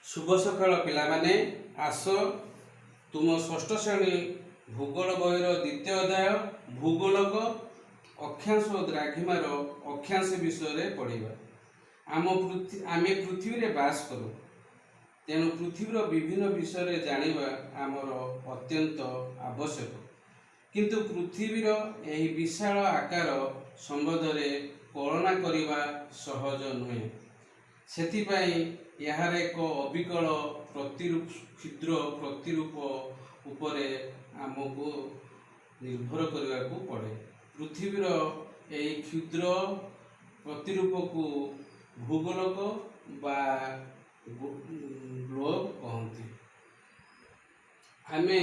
शुभ सकाळ पिलामाने आस तुम षष्ठ श्रेणी भूगोल बहिर द्वितीय अध्याय भूगोलक अक्षांश और द्राघिमार अक्षांश विषय पढ़ा। आमे पृथ्वी रे बास करूँ तेणु पृथ्वीर विभिन्न विषय जानिबा आमर अत्यंत आवश्यक। किंतु पृथ्वीर एही विशाल आकार संबंधरे कल्पना करिबा सहज नुहे। सेथिपाई यार एक अविकल क्षुद्र प्रतिरूप उपरे आमको निर्भर करने को पड़े। पृथ्वीर यही क्षुद्र प्रतिरूप को भूगोलक बा ग्लोब कहते। आमे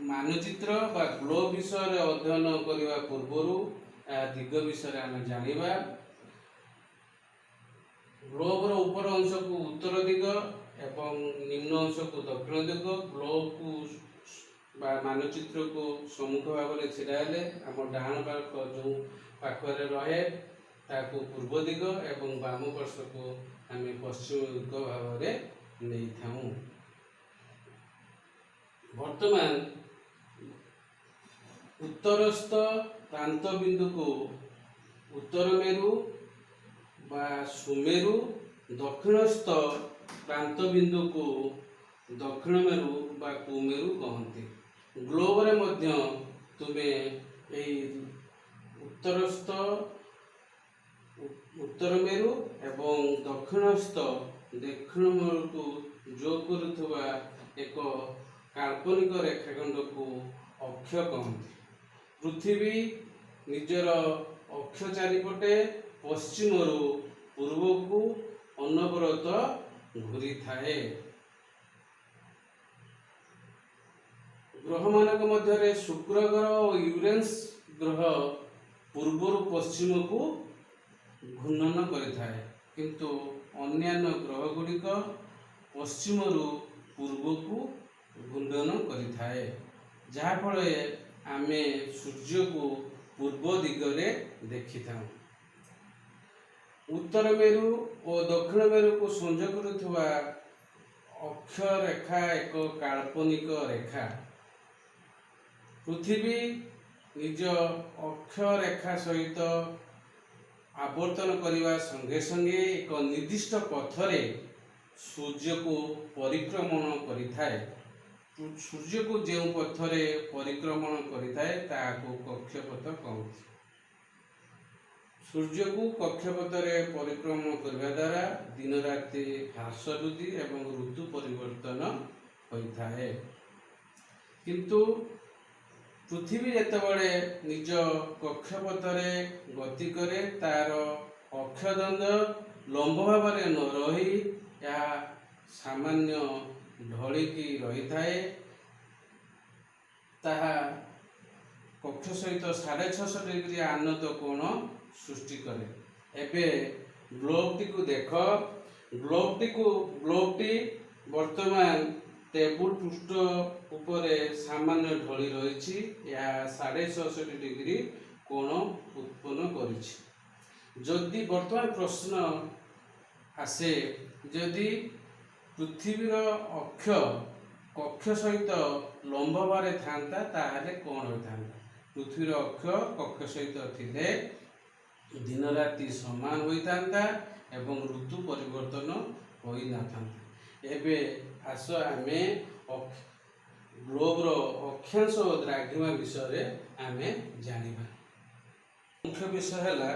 मानचित्र बा ग्लोब विषय अध्ययन करने पूर्वर दिग विषय आम जानिबा। ग्लोबर ऊपर अंश को उत्तर दिग एवं निम्न अंश को दक्षिण दिग। ग्लोब को मानचित्र को सम्मुख भाव में छिड़ा आम डाण पाख जो पाखरे रहे ताको पूर्व दिग एवं बाम पार्श्व को आम पश्चिम दिग भाव में नहीं था। वर्तमान उत्तरस्थ प्रांत बिंदु को उत्तर मेरु बा सुमेरु, दक्षिणस्थ प्रांत बिंदु को दक्षिण मेरु बा कुमेरु कहते। ग्लोब रे मध्य तुमे उत्तरस्थ उत्तर मेरु एवं दक्षिणस्थ दक्षिण मेरु को जो करुवा एक काल्पनिक रेखाखंड को अक्ष कहते। पृथ्वी निजर अक्ष चारिपटे पश्चिम पूर्व को अनवरत घूरी थाए। ग्रह मानक मध्य शुक्र ग्रह और यूरेनस ग्रह पूर्व पश्चिम को घूर्णन करिथाए, किंतु अन्यान्य ग्रह गुड़िक पश्चिम पूर्व को घूर्णन करिथाए, जहाँ फल आमे सूर्य को पूर्व दिगरे देखि था। उत्तर मेरु और दक्षिण मेरु को संजोग करुवा अक्ष रेखा एक काल्पनिक रेखा। पृथ्वी निज अक्ष रेखा सहित आवर्तन करने संगे संगे एक निर्दिष्ट पथरे सूर्य को परिक्रमण करिथाए। सूर्य को जो पथरे परिक्रमण करिथाए ताको कक्षपथ कहते। सूर्य को कक्षपथरे परिक्रमण करने द्वारा दिन राति ह्रास वृद्धि एवं ऋतु परिवर्तन होता है। किंतु पृथ्वी जेतेबेले निज कक्षपथरे गति करे तार अक्षदंड लंब भाव में न रही या सामान्य ढलिकी रही थाए, ताहा कक्ष सहित 6.5 डिग्री आनत कोण सृष्टि करे। एबे ग्लोब टी को देख। ग्लोब टी वर्तमान टेबुल पृष्ठ उपरे सामान्य ढली रही या 6.5 डिग्री कोण उत्पन्न करिछि। जदि वर्तमान प्रश्न आसे जदि पृथ्वीर अक्ष कक्ष सहित लंब भाव था ताहले कौन होता। पृथ्वीर अक्ष कक्ष सहित थिले दिन राति समान होता एवं ऋतु परिवर्तन होई ना था। एबे आस आमे ग्लोबर अक्षांश और द्राघिमा विषय आमे जानिबा। मुख्य विषय है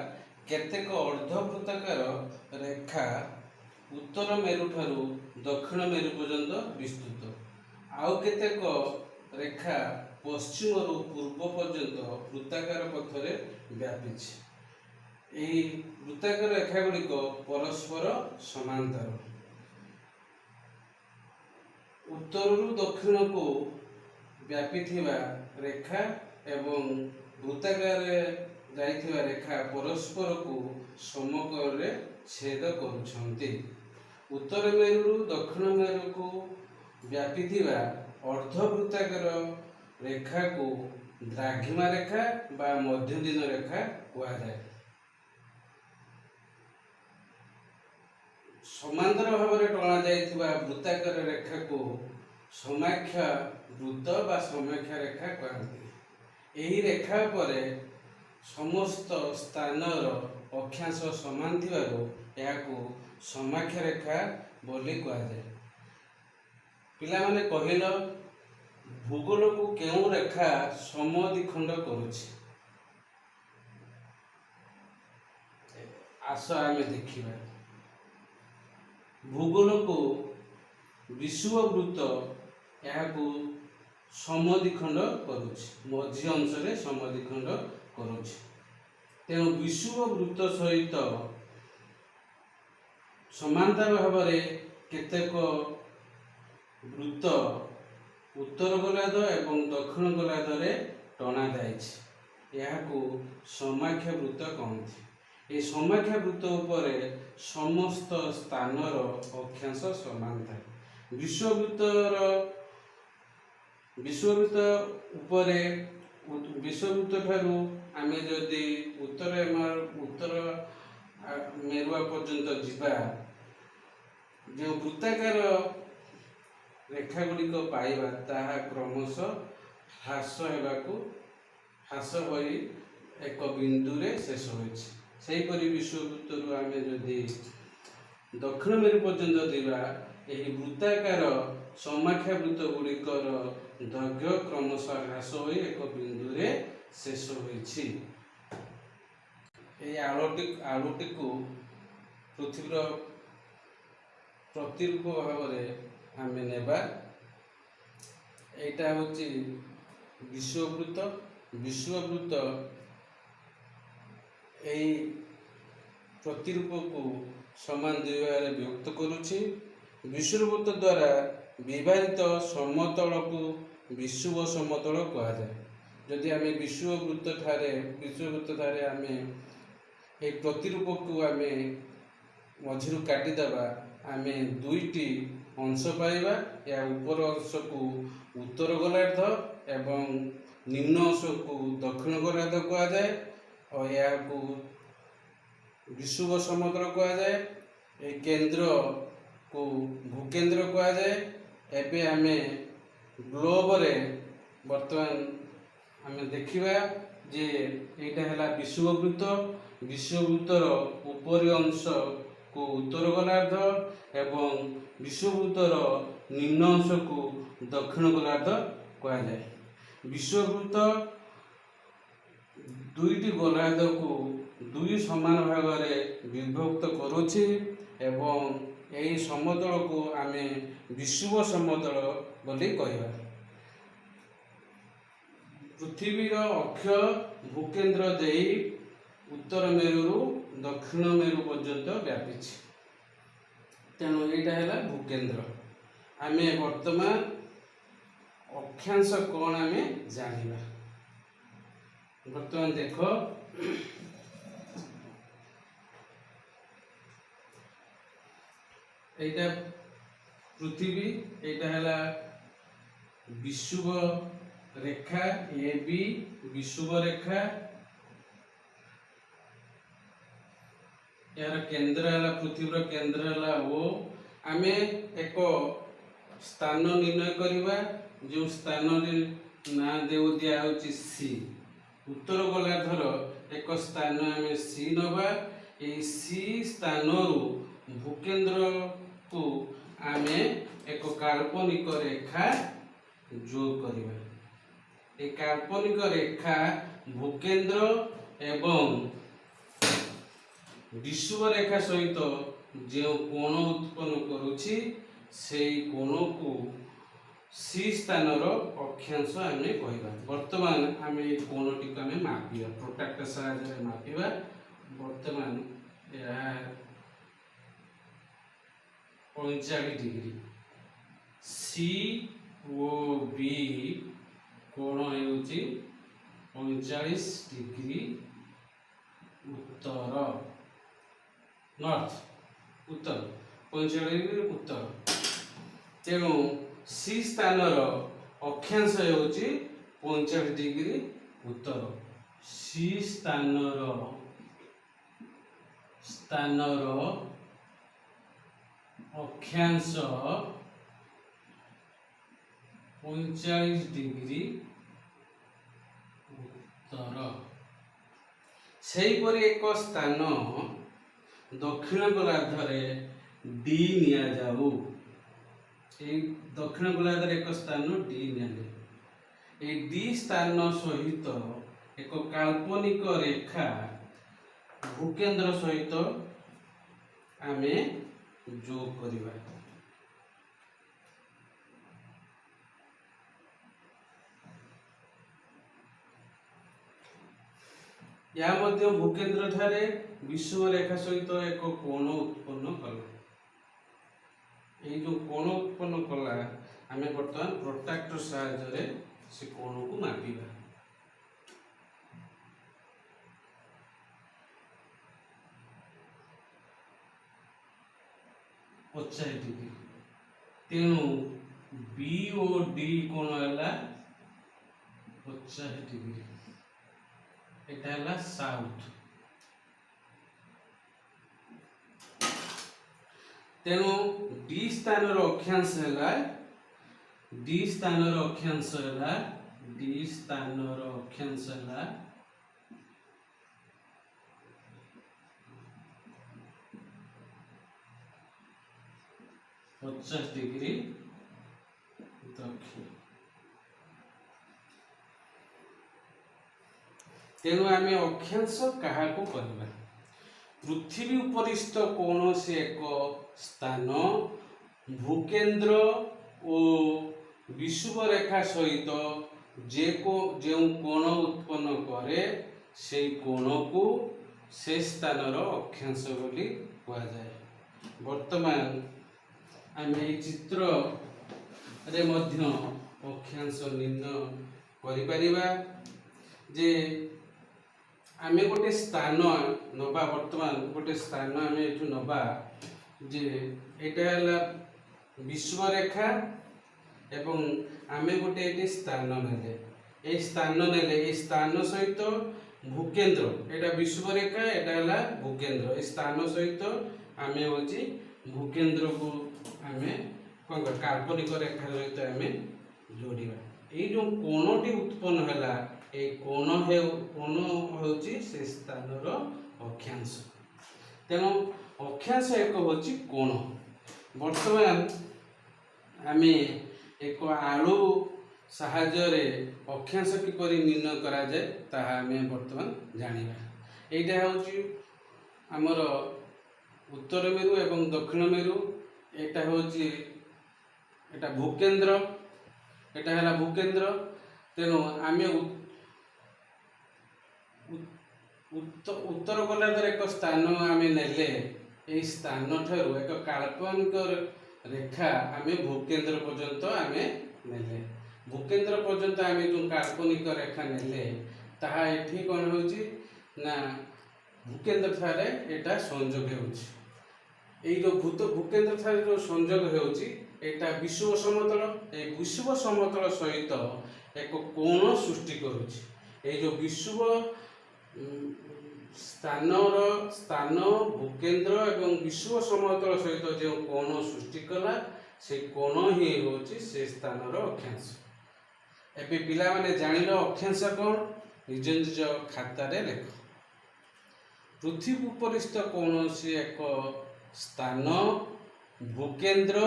केतेक अर्धवृत्ताकार रेखा उत्तर मेरु ठारू दक्षिण मेरु पर्यंत विस्तृत, आउ केतेक रेखा पश्चिम पूर्व पर्यंत वृत्ताकार पथरे व्यापीछि। एही वृत्ताकार रेखा गुड़िक परस्पर समांतर। उत्तर दक्षिण को व्यापी थिबा रेखा एवं वृत्ताकार जाइथिबा रेखा परस्पर को समकोण छेद करुछन्ति। उत्तर मेरु दक्षिण मेरु को व्यापी थिबा अर्धवृत्ताकार रेखा को द्राघिमा रेखा बा मध्यदिन रेखा कहा जाए। ସମାନ୍ତର ଭାବରେ ଟଣା ଯାଇଥିବା ବୃତ୍ତାକାର ରେଖାକୁ ସମାକ୍ଷା ବୃତ୍ତ ବା ସମାକ୍ଷା ରେଖା କହନ୍ତି। ଏହି ରେଖା ଉପରେ ସମସ୍ତ ସ୍ଥାନର ଅକ୍ଷାଂଶ ସମାନ ଥିବାରୁ ଏହାକୁ ସମାକ୍ଷା ରେଖା ବୋଲି କୁହାଯାଏ। ପିଲାମାନେ କହିଲ, ଭୂଗୋଳକୁ କେଉଁ ରେଖା ସମଦ୍ୱିଖଣ୍ଡ କରୁଛି? ଆସ ଆମେ ଦେଖିବା। ଭୂଗୋଳକୁ ବିଷୁବବୃତ୍ତ ଏହାକୁ ସମଦ୍ୱିଖଣ୍ଡ କରୁଛି, ମଝି ଅଂଶରେ ସମଦ୍ୱିଖଣ୍ଡ କରୁଛି। ତେଣୁ ବିଷୁବବୃତ୍ତ ସହିତ ସମାନ୍ତର ଭାବରେ କେତେକ ବୃତ୍ତ ଉତ୍ତର ଗୋଲାର୍ଦ୍ଧ ଏବଂ ଦକ୍ଷିଣ ଗୋଲାର୍ଦ୍ଧରେ ଟଣା ଯାଇଛି। ଏହାକୁ ସମାକ୍ଷା ବୃତ୍ତ କହନ୍ତି। ଏହି ସମାକ୍ଷା ବୃତ୍ତ ଉପରେ ସମସ୍ତ ସ୍ଥାନର ଅକ୍ଷାଂଶ ସମାନ ଥାଏ। ବିଷୁବବୃତ୍ତ ଠାରୁ ଆମେ ଯଦି ଉତ୍ତର ମେରୁଆ ପର୍ଯ୍ୟନ୍ତ ଯିବା, ଯେଉଁ ବୃତ୍ତାକାର ରେଖା ଗୁଡ଼ିକ ପାଇବା ତାହା କ୍ରମଶଃ ହ୍ରାସ ହୋଇ ଏକ ବିନ୍ଦୁରେ ଶେଷ ହୋଇଛି। ସେହିପରି ବିଷୁବବୃତ୍ତରୁ ଆମେ ଯଦି ଦକ୍ଷିଣ ମେରୁ ପର୍ଯ୍ୟନ୍ତ ଯିବା, ଏହି ବୃତ୍ତାକାର ସମାକ୍ଷା ବୃତ୍ତ ଗୁଡ଼ିକର ଦୈର୍ଘ୍ୟ କ୍ରମଶଃ ହ୍ରାସ ହୋଇ ଏକ ବିନ୍ଦୁରେ ଶେଷ ହୋଇଛି। ଏହି ଆଳୁଟିକୁ ପୃଥିବୀର ପ୍ରତିରୂପ ଭାବରେ ଆମେ ନେବା। ଏଇଟା ହେଉଛି ବିଷୁବବୃତ୍ତ। ବିଷୁବବୃତ୍ତ ଏହି ପ୍ରତିରୂପକୁ ସମାନ ଦୁଇ ଭାଗରେ ବିଭକ୍ତ କରୁଛି। ବିଷୁବବୃତ୍ତ ଦ୍ୱାରା ବିଭାଜିତ ସମତଳକୁ ବିଷୁବ ସମତଳ କୁହାଯାଏ। ଯଦି ଆମେ ବିଷୁବବୃତ୍ତ ଠାରେ ଆମେ ଏହି ପ୍ରତିରୂପକୁ ଆମେ ମଝିରୁ କାଟିଦେବା, ଆମେ ଦୁଇଟି ଅଂଶ ପାଇବା। ଏହା ଉପର ଅଂଶକୁ ଉତ୍ତର ଗୋଲାର୍ଦ୍ଧ ଏବଂ ନିମ୍ନ ଅଂଶକୁ ଦକ୍ଷିଣ ଗୋଲାର୍ଦ୍ଧ କୁହାଯାଏ ଓ ଏହାକୁ ବିଷୁବ ସମତଳ କୁହାଯାଏ। ଏହି କେନ୍ଦ୍ରକୁ ଭୂକେନ୍ଦ୍ର କୁହାଯାଏ। ଏବେ ଆମେ ଗ୍ଲୋବରେ ବର୍ତ୍ତମାନ ଆମେ ଦେଖିବା ଯେ ଏଇଟା ହେଲା ବିଷୁବବୃତ୍ତ। ବିଷୁବବୃତ୍ତର ଉପରି ଅଂଶକୁ ଉତ୍ତର ଗୋଲାର୍ଦ୍ଧ ଏବଂ ବିଷୁବବୃତ୍ତର ନିମ୍ନ ଅଂଶକୁ ଦକ୍ଷିଣ ଗୋଲାର୍ଦ୍ଧ କୁହାଯାଏ। ବିଷୁବବୃତ୍ତ ଦୁଇଟି ଗୋଲାର୍ଦ୍ଧକୁ ଦୁଇ ସମାନ ଭାଗରେ ବିଭକ୍ତ କରୁଛି ଏବଂ ଏହି ସମତଳକୁ ଆମେ ବିଷୁବ ସମତଳ ବୋଲି କହିବା। ପୃଥିବୀର ଅକ୍ଷ ଭୂକେନ୍ଦ୍ର ଦେଇ ଉତ୍ତର ମେରୁରୁ ଦକ୍ଷିଣ ମେରୁ ପର୍ଯ୍ୟନ୍ତ ବ୍ୟାପିଛି। ତେଣୁ ଏଇଟା ହେଲା ଭୂକେନ୍ଦ୍ର। ଆମେ ବର୍ତ୍ତମାନ ଅକ୍ଷାଂଶ କ'ଣ ଆମେ ଜାଣିବା। ବର୍ତ୍ତମାନ ଦେଖ, এইটা পৃথিবী, এইটা হলা বিষুব রেখা এ বি, বিষুব রেখা यार केंद्र है पृथ्वी केंद्र है ओ आमे एक स्थान निर्णय करवा जो स्थान ना देव दिया सी उत्तर गोलार्धर एक स्थान आम सी नवा सी स्थान भूकेन्द्र को आम एक काल्पनिक रेखा जोग करवा। एक काल्पनिक रेखा भूकेन्द्र एवं विषुव रेखा सहित जो कोण उत्पन्न करुछि से कोण को सी स्थान अक्षांश आम कहवा। वर्तमान आम कोण टी आम मापिया प्रोट्रैक्टर साहाय्य मापिया। वर्तमान 45 डिग्री सी ओ बी कोण होउछि 45 डिग्री उत्तर नॉर्थ उत्तर 45 डिग्री उत्तर। तेणु सी स्थान अक्षांश होउछि 45 डिग्री उत्तर। सी स्थान ଅକ୍ଷାଂଶ 45 डिग्री उत्तर। सेहीपरि एक स्थान दक्षिण गोलार्धरे डी निया जाऊ। दक्षिण गोलार्धरे एक स्थान डी निया डी स्थान सहित एक काल्पनिक रेखा भूकेंद्र सहित आमे जोग करिबा। या मध्य भूकेंद्र ठारे विषुव रेखा सहित एक कोण उत्पन्न कला। ये जो कोण उत्पन्न कला आमे वर्तमान प्रोट्रैक्टर सहायता से कोण को मापिबा। 50 डिग्री। तेणु बी और डी कोण है 50 डिग्री। एटा है साउथ। तेणु डी स्थान अक्षांश है डी स्थान अक्षांश है डी स्थान अक्षांश है 50 डिग्री दक्षिण। तेणु आम अक्षांश क्या कहवा पृथ्वी उपरिस्थ कौन से एक स्थान भूकेंद्र और विषुव रेखा सहित जो कोण उत्पन्न करे से कोण को से स्थान अक्षांश बोली कहुए। वर्तमान आम चित्र रे मध्य अक्षांश निर्णय करिपरिबा जे आमे गोटे स्थान नबा। वर्तमान गोटे स्थान आमे एठु नबा जे एटा हला विषुव रेखा एवं आमे गोटे एटी स्थान नेले ए स्थान नेले ए स्थान सहित भूकेंद्र एटा विषुव रेखा एटा हला भूकेंद्र ए स्थान सहित आमे होची भूकेंद्र को आमे कोन काल्पनिक रेखा सहित आमे जोड़िबा। ए जो कोणटी उत्पन्न हला ए कोण होची से स्थानर अक्षांश। तेणु अक्षांश एक होची कोण। वर्तमान आमे एक आलू साहाय्य अक्षांश किपरि निर्णय करा जाए ताहा आमे वर्तमान जानिबा। एटा होची हमर उत्तर मेरु एवं दक्षिण मेरु। एटा होची एटा भूकेंद्र एटा हला भूकेंद्र। तेणु आमे उत्तर गोलार्धर एक स्थान आमे नेले ए स्थान ठारू एक काल्पनिक रेखा आमे भूकेंद्र पर्यंत आमे नेले। भूकेंद्र पर्यंत आमे जो काल्पनिक रेखा नेले ताहा एठी कोन होची ना भूकेंद्र थारे एटा संयोग होची। ए जो भूकेंद्र थारे जो संयोग होची एटा विषुव समतल ए विषुव समतल सहित एक कोण सृष्टि करुची। ए जो विषुव स्थान भूकेंद्र एवं विषुव समतल सहित जो कोण सृष्टि कला से कोण ही होची से स्थानर अक्षांश। एबे पिला माने जानिलो अक्षांश कोन निज निज खाता रे लेख। पृथ्वी उपरिस्थ कौन से एक स्थान भूकेंद्र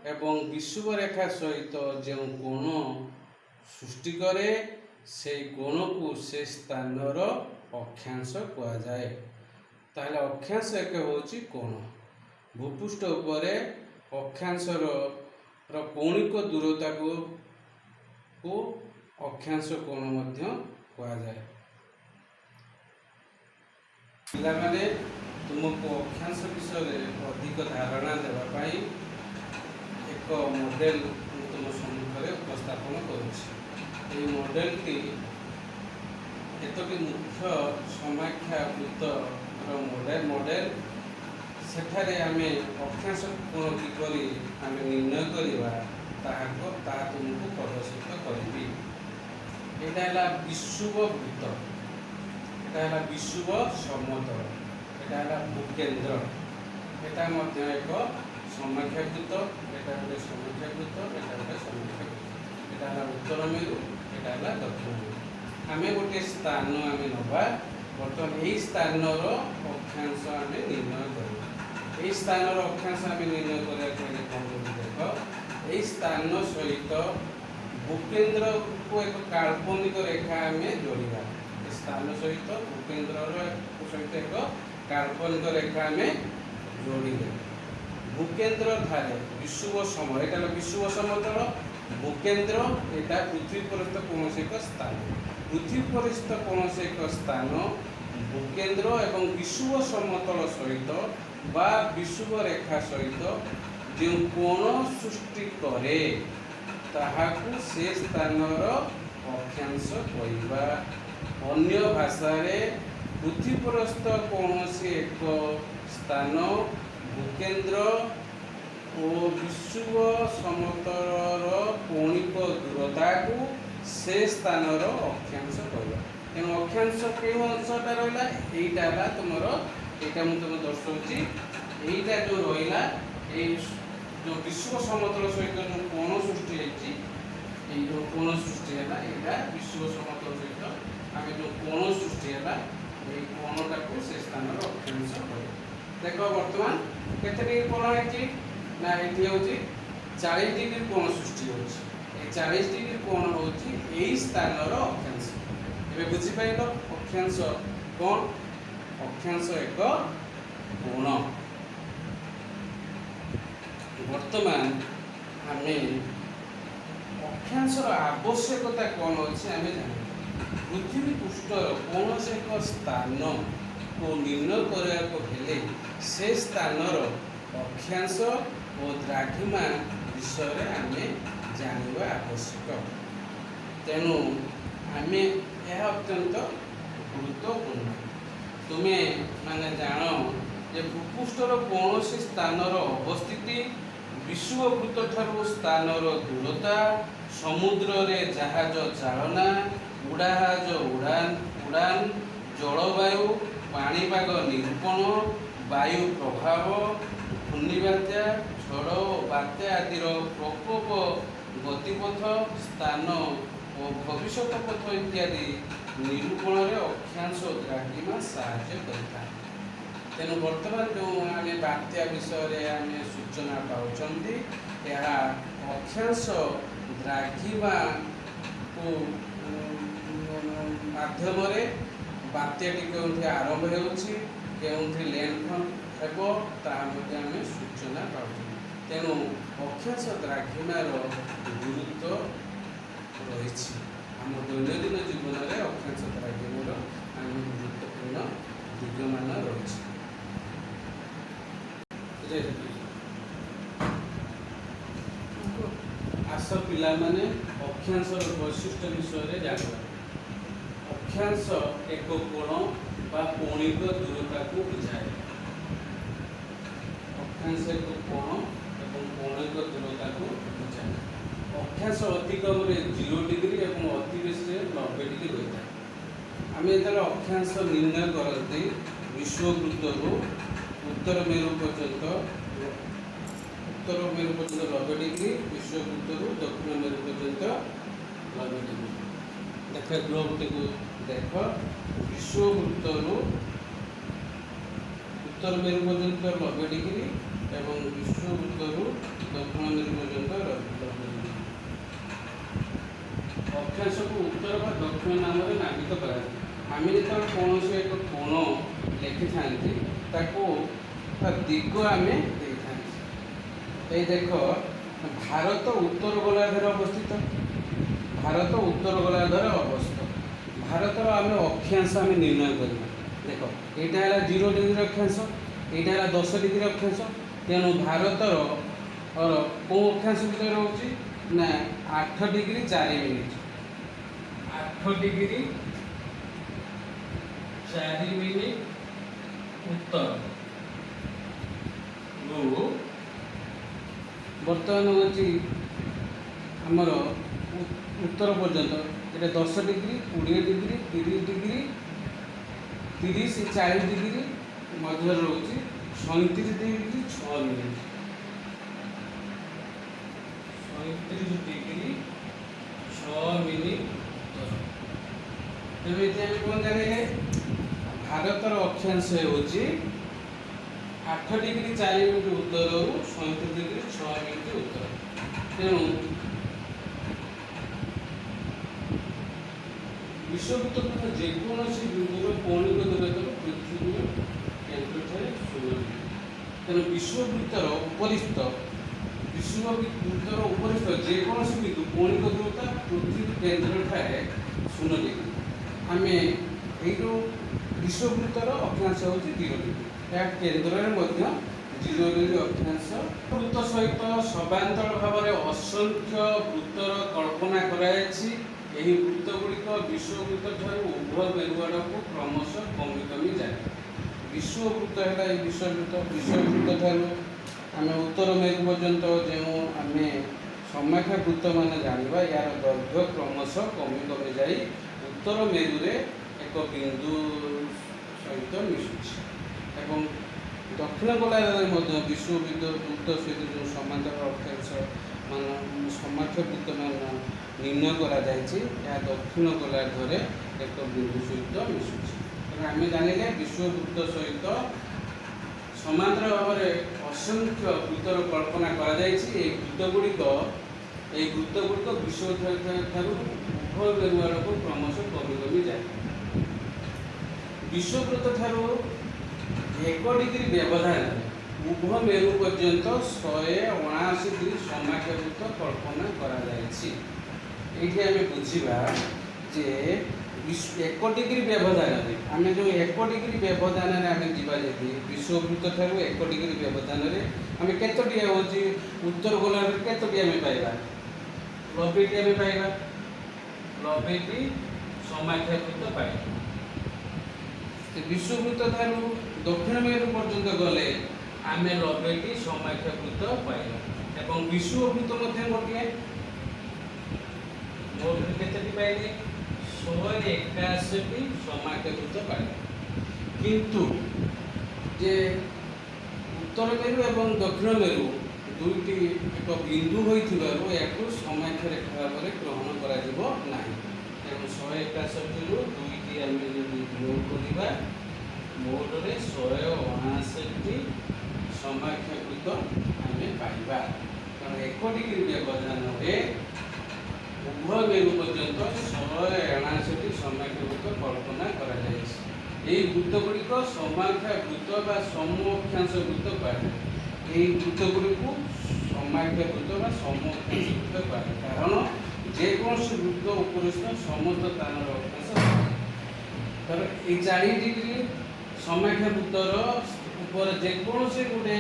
एवं विषुव रेखा सहित जो कोण सृष्टि करे से कोण को से स्थानर अक्षांश कहा जाए। ताहले अक्षांश एक होची कोण। भूपृष्ठ उपरे अक्षांशर कौणिक दूरता को अक्षांश कोण मध्य कहा जाए। पिला माने तुमको अक्षांश विषय अधिक धारणा देवाई एक मॉडल तुम सम्मुखें उपस्थापन करुछि। मॉडल टी एतटी मुख्य समाख्याकृत मॉडल सेठारे आमे अक्षांश कोण किपरि आमे निर्णय करिबा ताहाको तुमको प्रदर्शित करिबी। एटा हला विषुव वृत्त एटा हला विषुव समतल एटा हला भूकेंद्र एटा मध्य एक ସମାକ୍ଷାକୃତ, ଏଟା ଗୋଟେ ସମାକ୍ଷାକୃତ, ଏଟା ଗୋଟେ ସମାକ୍ଷାକୃତ, ଏଟା ହେଲା ଉତ୍ତର ମେରୁ, ଏଟା ହେଲା ଦକ୍ଷିଣ ମେରୁ। ଆମେ ଗୋଟେ ସ୍ଥାନ ଆମେ ନବା, ବର୍ତ୍ତମାନ ଏଇ ସ୍ଥାନର ଅକ୍ଷାଂଶ ଆମେ ନିର୍ଣ୍ଣୟ କରିବା। ଏଇ ସ୍ଥାନର ଅକ୍ଷାଂଶ ଆମେ ନିର୍ଣ୍ଣୟ କରିବାକୁ ହେଲେ କ'ଣ କରିବୁ ଦେଖ, ଏଇ ସ୍ଥାନ ସହିତ ଭୂକେନ୍ଦ୍ରକୁ ଏକ କାଳ୍ପନିକ ରେଖା ଆମେ ଯୋଡ଼ିବା। ଏ ସ୍ଥାନ ସହିତ ଭୂକେନ୍ଦ୍ରର ସହିତ ଏକ କାଳ୍ପନିକ ରେଖା ଆମେ ଯୋଡ଼ିଲେ ଭୂକେନ୍ଦ୍ର ଠାରେ ବିଷୁବ ସମ, ଏଇଟା ହେଲା ବିଷୁବ ସମତଳ, ଭୂକେନ୍ଦ୍ର ଏଇଟା ପୃଥିବୀ ପୃଷ୍ଠ କୌଣସି ଏକ ସ୍ଥାନ, ପୃଥିବୀ ପୃଷ୍ଠ କୌଣସି ଏକ ସ୍ଥାନ ଭୂକେନ୍ଦ୍ର ଏବଂ ବିଷୁବ ସମତଳ ସହିତ ବା ବିଷୁବ ରେଖା ସହିତ ଯେଉଁ କୋଣ ସୃଷ୍ଟି କରେ ତାହାକୁ ସେ ସ୍ଥାନର ଅକ୍ଷାଂଶ କହିବା। ଅନ୍ୟ ଭାଷାରେ ପୃଥିବୀପୃଷ୍ଠ କୌଣସି ଏକ ସ୍ଥାନ ଭୂକେନ୍ଦ୍ର ଓ ବିଷୁବ ସମତଳର କୌଣିକ ଦୂରତାକୁ ସେ ସ୍ଥାନର ଅକ୍ଷାଂଶ କହିବା। ତେଣୁ ଅକ୍ଷାଂଶ କେଉଁ ଅଂଶଟା ରହିଲା, ଏଇଟା ହେଲା ତୁମର, ଏଇଟା ମୁଁ ତୁମକୁ ଦର୍ଶାଉଛି, ଏଇଟା ଯେଉଁ ରହିଲା ଏଇ ଯେଉଁ ବିଷୁବ ସମତଳ ସହିତ ଯେଉଁ କୋଣ ସୃଷ୍ଟି ହେଇଛି, ଏଇ ଯେଉଁ କୋଣ ସୃଷ୍ଟି ହେଲା ଏଇଟା ବିଷୁବ ସମତଳ ସହିତ ଆମେ ଯେଉଁ କୋଣ ସୃଷ୍ଟି ହେଲା ଏଇ କୋଣଟାକୁ ସେ ସ୍ଥାନର ଅକ୍ଷାଂଶ କହିବା। ଦେଖ ବର୍ତ୍ତମାନ କେତେ ଡିଗ୍ରୀ କୋଣ ହେଇଛି ନା ଏଠି ହେଉଛି 40 ଡିଗ୍ରୀ କୋଣ ସୃଷ୍ଟି ହେଉଛି। এই 40 ডিগ্রি কোণ হচ্ছে এই স্থানর অক্ষাংশ। এবে বুঝিপাইল অক্ষাংশ কোণ, অক্ষাংশ এক কোণ। বর্তমান আমি অক্ষাংশর আবশ্যকতা কোণ আছে আমি জানি। পৃথিবী পৃষ্ঠর কৌশি এক স্থান নির্ণয় করা হলে সে স্থানর অক্ষাংশ ও দ্রাঘিমা বিষয়ে আমি জানিবা আবশ্যক। তেণু আমি অত্যন্ত গুরুত্বপূর্ণ। তুমি মানে জাণ যে ভূপৃষ্ঠর কৌশি স্থানর অবস্থিতি, বিশ্ববৃত্ত ঠারু স্থানর দূরতা, সমুদ্রে জাহাজ চালনা, উড়াজাহাজ উড়ান, জলবায়ু পাণিপাগ নিরূপণ, বায়ু প্রভাব, ঘূর্ণিবাত্যা, ঝড় ও বাত্যা আদির প্রকোপ, গতিপথ, স্থান ও ভবিষ্যৎ পথ ইত্যাদি নিরূপণরে অক্ষাংশ দ্রাঘিমা সাহায্য করিথায়। তেণু বর্তমান যে আমি বাত্যা বিষয়ে আমি সূচনা পাচ্ছি, ଏହା ଅକ୍ଷାଂଶ ଦ୍ରାଘିମା ମାଧ୍ୟମରେ ବାତ୍ୟାଟି କେଉଁଠି ଆରମ୍ଭ ହେଉଛି, କେଉଁଠି ଲ୍ୟାଣ୍ଡଫଲ୍ ହେବ ତାହା ମଧ୍ୟ ଆମେ ସୂଚନା ପାଉଛୁ। ତେଣୁ ଅକ୍ଷାଂଶ ଦ୍ରାଘିମାର ଗୁରୁତ୍ୱ ରହିଛି। ଆମ ଦୈନନ୍ଦିନ ଜୀବନରେ ଅକ୍ଷାଂଶ ଦ୍ରାଘିମାର ଆମ ଗୁରୁତ୍ୱପୂର୍ଣ୍ଣ ଦିଗମାନ ରହିଛି। ଆସ ପିଲାମାନେ ଅକ୍ଷାଂଶର ବୈଶିଷ୍ଟ୍ୟ ବିଷୟରେ ଜାଣିବା। ଅକ୍ଷାଂଶ ଏକ କୋଣ ବା କୌଣିକ ଦୂରତାକୁ ବୁଝାଏ। ଅକ୍ଷାଂଶ ଏକ କୋଣ ଏବଂ କୌଣିକ ଦୂରତାକୁ ବୁଝାଏ। ଅକ୍ଷାଂଶ ଅତି କମରେ 0 ଡିଗ୍ରୀ ଏବଂ ଅତି ବେଶୀରେ 90 ଡିଗ୍ରୀ ରହିଥାଏ। ଆମେ ଯେତେବେଳେ ଅକ୍ଷାଂଶ ନିର୍ଣ୍ଣୟ କରନ୍ତି ବିଶ୍ୱବୃତ୍ତରୁ ଉତ୍ତର ମେରୁ ପର୍ଯ୍ୟନ୍ତ 90 ডিগ্রি, বিশ্ববৃত্তରୁ দক্ষিণ মেরু পর্যন্ত 90 ডিগ্রি। দেখ গ্লোবটিকে দেখ, বিশ্ববৃত্তରୁ উত্তর মেরু পর্যন্ত 90 ডিগ্রি এবং বিশ্ববৃত্তରୁ দক্ষিণ মেরু পর্যন্ত 90 ডিগ্রি। অক্ষাংশକୁ উত্তর বা দক্ষিণ নামରେ নামিত କରାଯାଏ। ଆମେ ଯେତେବେଳେ କୌଣସି ଏକ କୋଣ ଲେଖିଥାନ୍ତି ତାକୁ ତା ଦିଗ ଆମେ ଦେଇଥାନ୍ତି। এই দেখ ভারত উত্তর গোলার্ধে অবস্থিত, ভারত উত্তর গোলার্ধে অবস্থিত। ভারতর আমি অক্ষাংশ আমি নির্ণয় করা। দেখ এইটা হল 0 ডিগ্রি অক্ষাংশ, এইটা হল 10 ডিগ্রি অক্ষাংশ। তেণু ভারতর কেউ অক্ষাংশ ভিতরে রয়েছে না 8 ডিগ্রি 4 মিনিট, 8 ডিগ্রি 4 মিনিট উত্তর। বর্তমান হচ্ছে আমার উত্তর পর্যন্ত এটা 10 ডিগ্রি 20 ডিগ্রি 30 ডিগ্রি 30 40 ডিগ্রি মধ্যে রয়েছে 37 ডিগ্রি 6 মিনিট। डिग्री 6 मिनिट उत्तर। तेणु ये कौन जाने भारतर अक्षांश होची 8 डिग्री 4 मिनिट उत्तर 37 डिग्री 6 मिनिट उत्तर। तेणु विश्ववृत्त तथा जेकोसी बिंदुर कौणिक दूरत्व पृथ्वी केंद्र ठारे 16 डिग्री। तेणु विश्ववृत्तर उपरिस्थ जेकोसी बिंदु कौणिक दूरता पृथ्वी केंद्र ठारे 16 डिग्री। आम यू विश्ववृत्तर अक्षांश हूँ 0 डिग्री, या केन्द्र में 0 डिग्री अक्षांश। वृत्त सहित समांतर भाव में असंख्य वृत्तर कल्पना कराई। यही वृत्तगुड़िक विश्ववृत्त ठार उभय मेरु आड़ को क्रमशः कमी कमी जाए। विश्ववृत्त है विश्ववृत्त ठार आम उत्तर मेरु पर्यंत जो आम समाख्या वृत्त मान जाना यार दैर्घ्य क्रमशः कमी कमी जाए उत्तर मेरु रे एक बिंदु सहित मिशुची। दक्षिण गोलार्ध विश्ववृत्त सहित जो समांतर अक्षांश मान समाख्य वृत्त मान निर्णय करा दक्षिण गोलार्ध एक बिंदु सहित मिशुची। आम जानिले विश्ववृत्त सहित समांतर भाव में असंख्य वृत्तर कल्पना वृत्तगुड़िक विश्व ठार उभय मेरु आड़ को क्रमशः कमी कमी जाए। विश्ववृत्त ठार 1 डिग्री व्यवधान उभय मेरु पर्यंत 179 डिग्री समाख्य वृत्त कल्पना ये आम बुझा जे 1 डिग्री व्यवधान आम जो 1 डिग्री व्यवधान आम जी विश्ववृत्त ठार 1 डिग्री व्यवधान आम केतोटी हो उत्तर गोलार्ध केतोटी आम पाइबा 90टी आम पाइबा 90टी समाख्या वृत्त पाइबा। विश्ववृत्त ठार दक्षिण मेरु पर्यंत गले आम 90टी समाख्या वृत्त पाइबा और विश्ववृत्त गोटे मोट केतोटी पाइले 181टी समाख्या वृत्त पाइले। किंतु जे उत्तर मेरु और दक्षिण मेरु दुईटी एक बिंदु होइथिबारु याकु समाख्या रेखा भाव में ग्रहण करा जिवो नाही। तेणु 181 रु दुईटी आम जोड़ करिबा मोट रे 179टी समाख्या वृत्त आम पाइबा। कारण 1 डिग्री व्यवधान उभय मेरु पर्यंत 179टी समाख्या वृत्त कल्पना करा जाए। वृत्तगुड़िक समाख्या वृत्त बा समअक्षांश वृत्त कहुए। यही वृत्तगुड़ी को समाख्या वृत्त बा समअक्षांश वृत्त कहुए। कारण जेकोसी वृत्त उपरिस्थ समस्त स्थान अक्षांश ये 40 डिग्री समाख्या वृत्तर ऊपर जेकोसी गोटे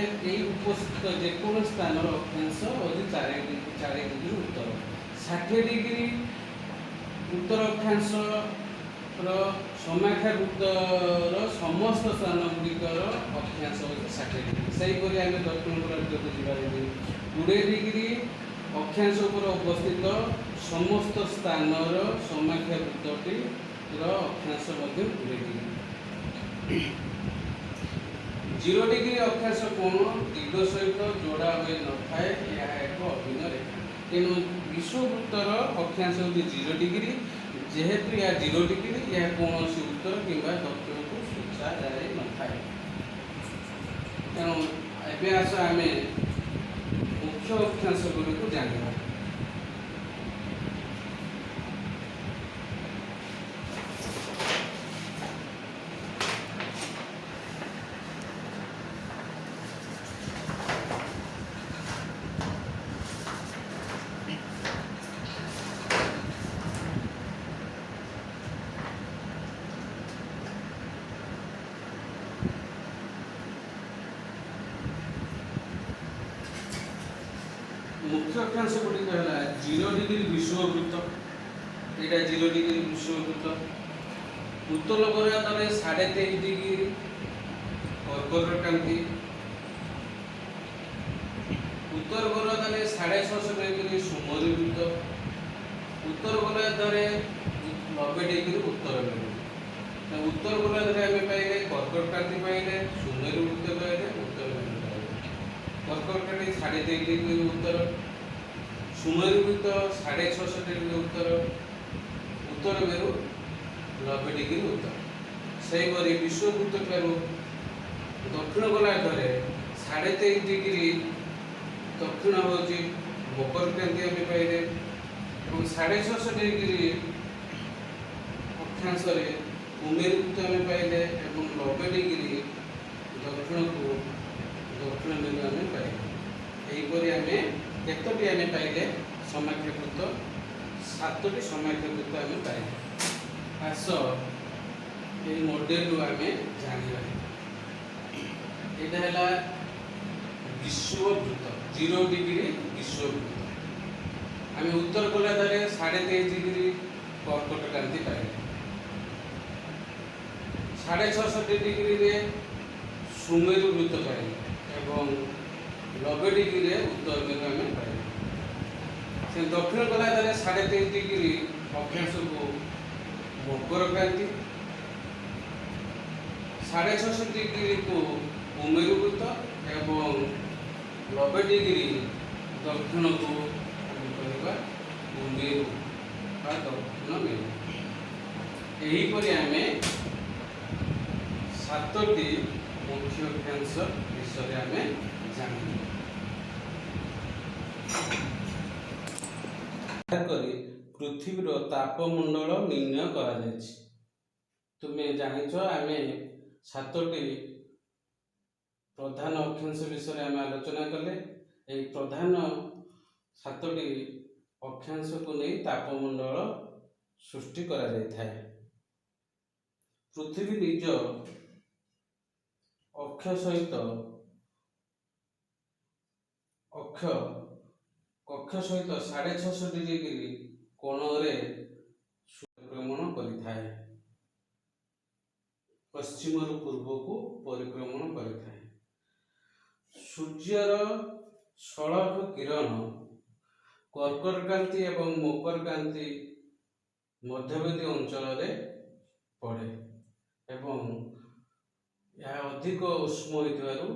उपस्थित जेकोसी स्थान अक्षांश होती 40 डिग्री उत्तर। 60 डिग्री उत्तर अक्षांश समाख्या वृत्तर समस्त स्थान गुड़िकर अक्षांश होती 60 डिग्री। सहीपरि आम दक्षिण गोलार्ध को जावा 20 डिग्री अक्षांश पर उपस्थित समस्त स्थान समाख्या वृत्तटी अक्षांश 20 डिग्री। 0 डिग्री अक्षांश कोण दिग सहित जोड़ा हुए न थाए यह एक अभिन्न रेखा। तेणु विश्ववृत्तर अक्षांश होती 0 डिग्री जेहेतु या 0 डिग्री यह कौन उत्तर कि दक्षिण को सूचा जाए न थाए। तेणु एवं आस आम मुख्य अक्षांश गुड़ी जाना। मुख्य अक्षांश गुड़िक है 0 डिग्री विश्ववृत्त यहाँ 0 डिग्री विश्ववृत्त उत्तर गोलार्ध में 23.5 डिग्री कर्कटक्रांति उत्तर गोलार्ध में 66.5 डिग्री सुमेरु वृत्त उत्तर गोलार्ध में 90 डिग्री उत्तर मेरु उत्तर गोलार्ध में आम पाइले कर्कटक्रांति पाइले सुमेरु वृत्त पाइले उत्तर मेरु कर्कटक्रांति 23.5 डिग्री उत्तर ସୁମେରୁବୃତ୍ତ 650 डिग्री उत्तर उत्तर मेरु 90 डिग्री उत्तर। सेहीपरि विश्ववृत्त ठारू दक्षिण गोलार्धरे 23.5 डिग्री दक्षिण होची मकर क्रांति आम पाइले और 650 डिग्री अक्षांश कुमेरुवृत्त आम पाइले और 90 डिग्री दक्षिण को दक्षिण मेरु आम पाइले। यहीपरि आम केतोटी आम पाइले समाख्याकृत 7टी समाख्याकृत आम पाइले। आस ये मॉडल रु आम जानिबा एटा हला विश्ववृत्त 0 डिग्री विश्ववृत्त। आम उत्तर गोलार्धरे 23.5 डिग्री कर्कट क्रांति पाइले। 650 डिग्री रे सुमेरु वृत्त पाइले एवं 90 डिग्री रे उत्तर मेरु आम पाइले। से दक्षिण गोलार्धरे 23.5 डिग्री अक्षांश को मकर क्रांति, 650 डिग्री को कुमेरु वृत्त एवं 90 डिग्री दक्षिण को कुमेरु बा दक्षिण मेरु। यहीपरि आम 7टी मुख्य अक्षांश विषय आम जानी पृथ्वीर तापमंडल निर्णय करा जायछि। तुमे जानिछ आम 7टी प्रधान अक्षांश विषय आम आलोचना कले। यही प्रधान 7टी अक्षांश को नहीं तापमंडल सृष्टि करा जायथाय। पृथ्वी निज अक्ष सहित कक्ष सहित 650 डिग्री कोण रे परिक्रमण करिथाय। पश्चिम रु पूर्व को परिक्रमण करिथाय। सूर्यर सड़क किरण कर्कट क्रांति एवं मकर क्रांति मध्यवर्ती अंचल रे पड़े एवं यह अधिक उष्म होइथिबारु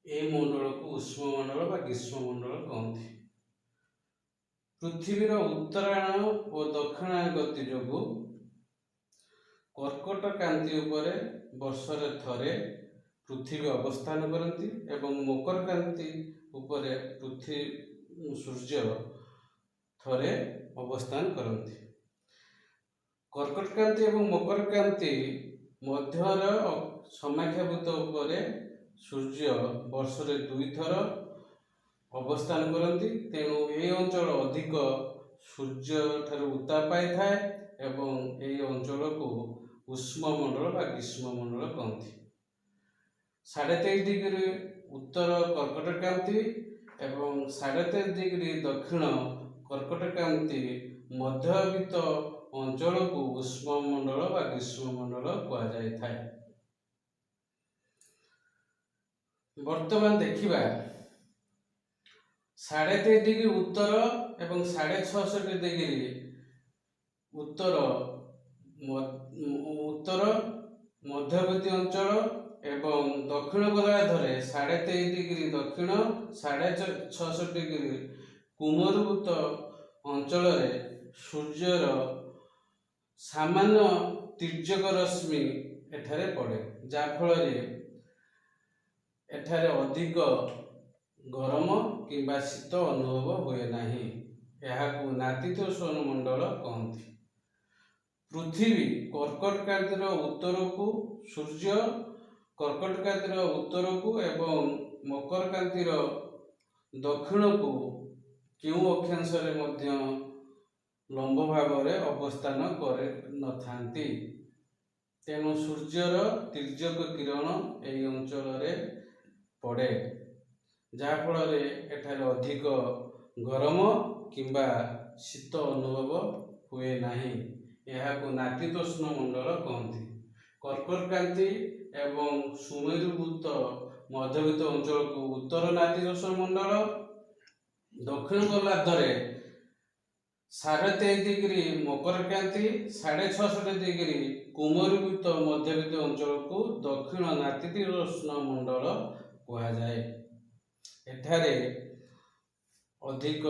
ए मंडल को उष्म मंडल बा ग्रीष्म मंडल कहते। पृथ्वीर उत्तरायण और दक्षिणायन गति जोगु कर्कट क्रांति उपरे वर्षरे थरे पृथ्वी अवस्थान करती एवं मकर क्रांति उपरे पृथ्वी सूर्य थरे अवस्थान करती। कर्कट क्रांति एवं मकर क्रांति मध्यर समाख्याभूत उपरे सूर्य वर्षरे 2 थर अवस्थान करती। तेणु यह अंचल अधिक सूर्य ठारू उत्ताप पाई थाए एवं यह अंचल को उष्म मंडल बा ग्रीष्म मंडल कहती। 23.5 डिग्री उत्तर कर्कट क्रांति एवं 23.5 डिग्री दक्षिण कर्कट क्रांति मध्यवर्त अंचल को उष्म मंडल बा ग्रीष्म मंडल कहा जायथाय। वर्तमान देखिबा 23.5 डिग्री उत्तर एवं 650 डिग्री उत्तर मध्यवर्ती अंचल एवं दक्षिण गोलार्धरे 23.5 डिग्री दक्षिण 650 डिग्री कुमेरुवृत्त अंचल सूर्यर सामान्य तिर्यक रश्मि एठारे पड़े जाफल एठारे अधिक गरम किंबा शीत अनुभव हुए नाही। यहाकू नातिशीतोष्ण मंडल कहती। पृथ्वी कर्कट क्रांतिर उत्तर को सूर्य कर्कट क्रांतिर उत्तर को एवं मकर क्रांतिर दक्षिण को क्यों अक्षांश लंब भाव में अवस्थान करे नथांती। तेणु सूर्यर तिर्यक किरण यही अंचल पड़े जाफल एठारे अधिक गरम किंबा शीत अनुभव हुए नाही। यहाकू नातिशीतोष्ण मंडल कहती। कर्कट क्रांति एवं सुमेरुवृत्त मध्यवर्ती अंचल को उत्तर नातिशीतोष्ण मंडल, दक्षिण गोलार्धरे 23.5 डिग्री मकर क्रांति 650 डिग्री कुमेरुवृत्त मध्यवर्ती अंचल को दक्षिण नातिशीतोष्ण मंडल कहा जाए। एठारे अधिक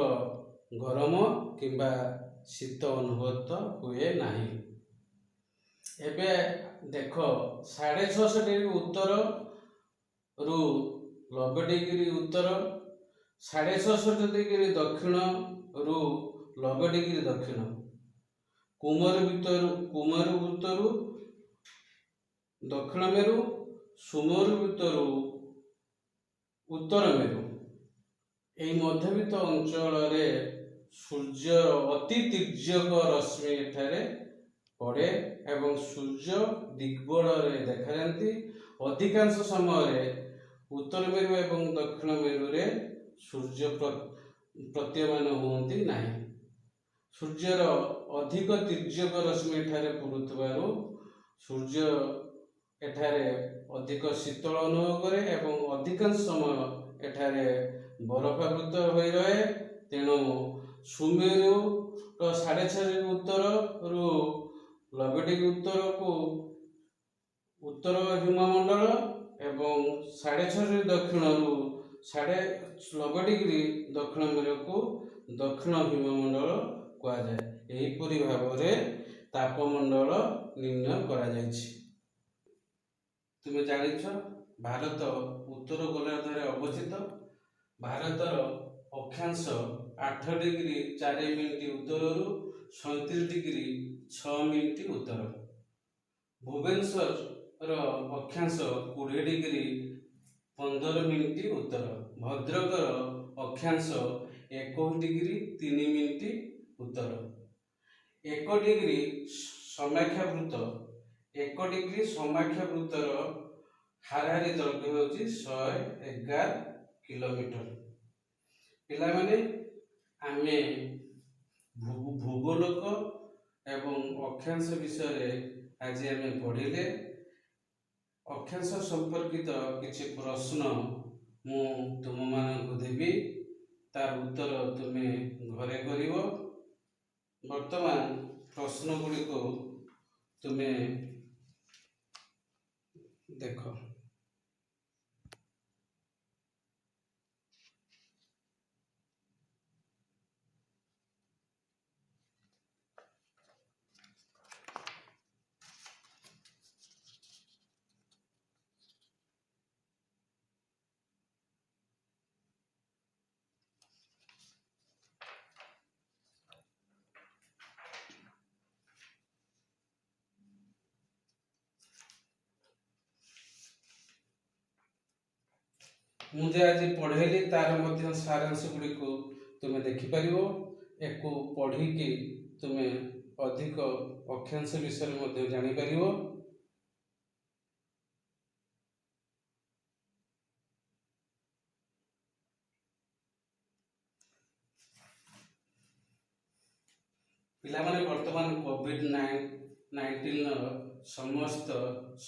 ଗରମ କିମ୍ବା ଶୀତ ଅନୁଭୂତ ହୁଏ ନାହିଁ। ଏବେ ଦେଖ 650 ଡିଗ୍ରୀ ଉତ୍ତରରୁ 90 ଡିଗ୍ରୀ ଉତ୍ତର, 650 ଡିଗ୍ରୀ ଦକ୍ଷିଣରୁ 90 ଡିଗ୍ରୀ ଦକ୍ଷିଣ, କୁମେରୁ ବୃତ୍ତରୁ ଦକ୍ଷିଣ ମେରୁ, ସୁମେରୁ ବୃତ୍ତରୁ ଉତ୍ତର ମେରୁ। ଏହି ମଧ୍ୟବିତ୍ତ ଅଞ୍ଚଳରେ ସୂର୍ଯ୍ୟ ଅତି ତୀର୍ଯ୍ୟକ ରଶ୍ମି ଏଠାରେ ପଡ଼େ ଏବଂ ସୂର୍ଯ୍ୟ ଦିଗ୍ବଳରେ ଦେଖାଯାନ୍ତି। ଅଧିକାଂଶ ସମୟରେ ଉତ୍ତର ମେରୁ ଏବଂ ଦକ୍ଷିଣ ମେରୁରେ ସୂର୍ଯ୍ୟ ପ୍ରତୀୟମାନ ହୁଅନ୍ତି ନାହିଁ। ସୂର୍ଯ୍ୟର ଅଧିକ ତୀର୍ଯ୍ୟକ ରଶ୍ମି ଏଠାରେ ପଡ଼ୁଥିବାରୁ ସୂର୍ଯ୍ୟ ଏଠାରେ ଅଧିକ ଶୀତଳ ଅନୁଭବ କରେ ଏବଂ ଅଧିକାଂଶ ସମୟ ଏଠାରେ ବରଫାବୃତ ହୋଇ ରହେ। ତେଣୁ ସୁମେରୁର 6.5 ଉତ୍ତରରୁ 90 ଡିଗ୍ରୀ ଉତ୍ତରକୁ ଉତ୍ତର ହିମମଣ୍ଡଳ ଏବଂ 6.5 ଦକ୍ଷିଣରୁ 90 ଡିଗ୍ରୀ ଦକ୍ଷିଣ ମେରୁକୁ ଦକ୍ଷିଣ ହିମମଣ୍ଡଳ କୁହାଯାଏ। ଏହିପରି ଭାବରେ ତାପମଣ୍ଡଳ ନିର୍ଣ୍ଣୟ କରାଯାଇଛି। ତୁମେ ଜାଣିଛ ଭାରତ ଉତ୍ତର ଗୋଲାର୍ଦ୍ଧରେ ଅବସ୍ଥିତ। ଭାରତର ଅକ୍ଷାଂଶ 8 ଡିଗ୍ରୀ 4 ମିନିଟ୍ ଉତ୍ତରରୁ 37 ଡିଗ୍ରୀ 6 ମିନିଟ୍ ଉତ୍ତର। ଭୁବନେଶ୍ୱରର ଅକ୍ଷାଂଶ 20 ଡିଗ୍ରୀ 15 ମିନିଟ୍ ଉତ୍ତର। ଭଦ୍ରକର ଅକ୍ଷାଂଶ 21 ଡିଗ୍ରୀ 3 ମିନିଟ୍ ଉତ୍ତର। 1 ଡିଗ୍ରୀ ସମାକ୍ଷାବୃତ୍ତ ବୃତ୍ତର ହାରାହାରି ଦୈର୍ଘ୍ୟ ହେଉଛି 111 କିଲୋମିଟର। ପିଲାମାନେ, ଆମେ ଭୂଗୋଳକ ଏବଂ ଅକ୍ଷାଂଶ ବିଷୟରେ ଆଜି ଆମେ ପଢ଼ିଲେ। ଅକ୍ଷାଂଶ ସମ୍ପର୍କିତ କିଛି ପ୍ରଶ୍ନ ମୁଁ ତୁମମାନଙ୍କୁ ଦେବି, ତାର ଉତ୍ତର ତୁମେ ଘରେ କରିବ। ବର୍ତ୍ତମାନ ପ୍ରଶ୍ନ ଗୁଡ଼ିକୁ ତୁମେ ଦେଖ। ମୁଁ ଯେ ଆଜି ପଢ଼େଇଲି ତାର ମଧ୍ୟ ସାରାଂଶ ଗୁଡ଼ିକୁ ତୁମେ ଦେଖିପାରିବ। ୟାକୁ ପଢ଼ିକି ତୁମେ ଅଧିକ ଅକ୍ଷାଂଶ ବିଷୟରେ ମଧ୍ୟ ଜାଣିପାରିବ। ପିଲାମାନେ, ବର୍ତ୍ତମାନ COVID-19ର ସମସ୍ତ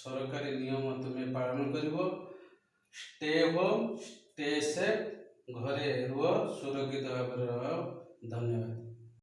ସରକାରୀ ନିୟମ ତୁମେ ପାଳନ କରିବ। ଷ୍ଟେ ହୋମ୍, ଷ୍ଟେ ସେଫ୍, ଘରେ ରୁହ, ସୁରକ୍ଷିତ ଭାବରେ ରହ। ଧନ୍ୟବାଦ।